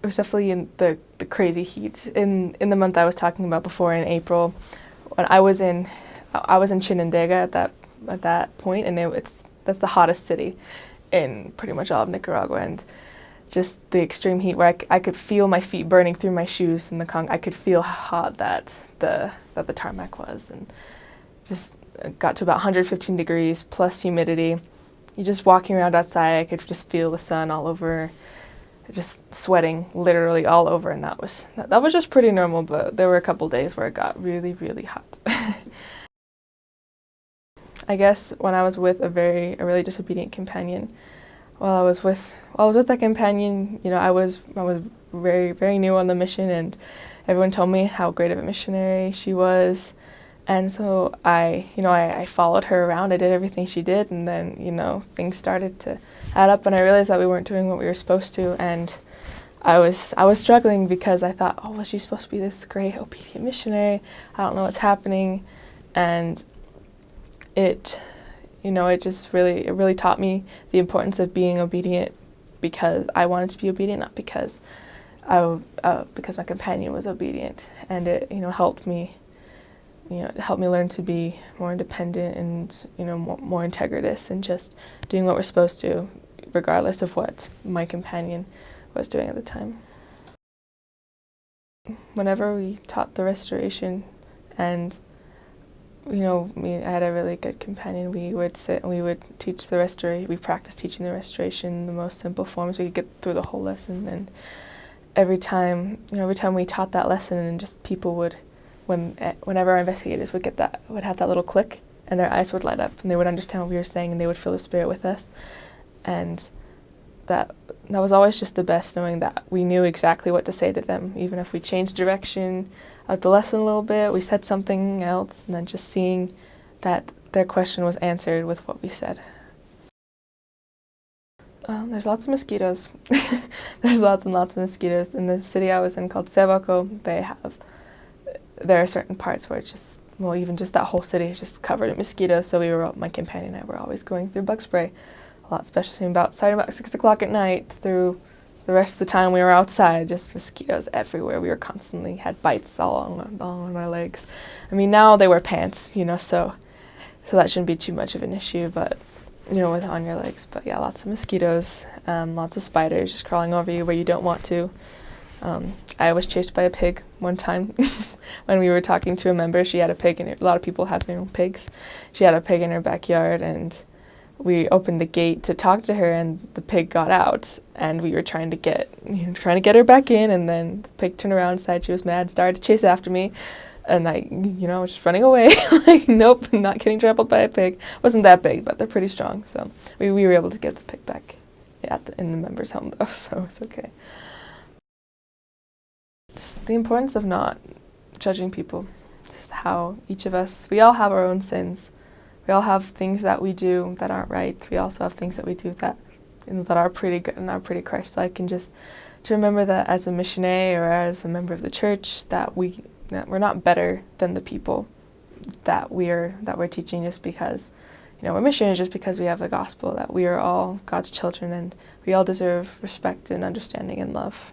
was definitely in the crazy heat. In the month I was talking about before, in April, when I was in Chinandega at that point, and that's the hottest city in pretty much all of Nicaragua, and just the extreme heat where I could feel my feet burning through my shoes in the I could feel how hot that the tarmac was, and just got to about 115 degrees plus humidity. You're just walking around outside, I could just feel the sun all over, just sweating literally all over, and that was just pretty normal, but there were a couple days where it got really, really hot. I guess when I was with a really disobedient companion, while I was with that companion, I was very, very new on the mission, and everyone told me how great of a missionary she was. And so I followed her around. I did everything she did, and then, things started to add up, and I realized that we weren't doing what we were supposed to, and I was struggling because I thought, oh, well, she's supposed to be this great obedient missionary. I don't know what's happening, and it really taught me the importance of being obedient because I wanted to be obedient, not because because my companion was obedient, and it helped me. It helped me learn to be more independent and, more integritous and just doing what we're supposed to, regardless of what my companion was doing at the time. Whenever we taught the restoration, and, I had a really good companion, we would sit and we would teach the restoration. We practiced teaching the restoration in the most simple forms. We could get through the whole lesson, and every time we taught that lesson, and just people would, whenever our investigators would have that little click, and their eyes would light up, and they would understand what we were saying, and they would feel the Spirit with us, and that was always just the best, knowing that we knew exactly what to say to them, even if we changed direction of the lesson a little bit, we said something else, and then just seeing that their question was answered with what we said. There's lots of mosquitoes. There's lots and lots of mosquitoes. In the city I was in called Sebaco, there are certain parts where it's just, even just that whole city is just covered in mosquitoes, so my companion and I were always going through bug spray a lot, especially starting about 6 o'clock at night through the rest of the time we were outside, just mosquitoes everywhere. We were constantly had bites all on our legs. Now they wear pants, so that shouldn't be too much of an issue, but on your legs. But yeah, lots of mosquitoes, lots of spiders just crawling over you where you don't want to. I was chased by a pig one time when we were talking to a member. She had a pig, and a lot of people have their own pigs. She had a pig in her backyard, and we opened the gate to talk to her, and the pig got out, and we were trying to get her back in, and then the pig turned around, decided she was mad, started to chase after me, and I was just running away, like, nope, not getting trampled by a pig. Wasn't that big, but they're pretty strong, so we were able to get the pig back in the member's home, though, so it's okay. Just the importance of not judging people. Just how each of us, we all have our own sins. We all have things that we do that aren't right. We also have things that we do that are pretty good and are pretty Christ-like. And just to remember that as a missionary or as a member of the church, that we're not better than the people that we're teaching just because, we're missionaries, just because we have the gospel, that we are all God's children and we all deserve respect and understanding and love.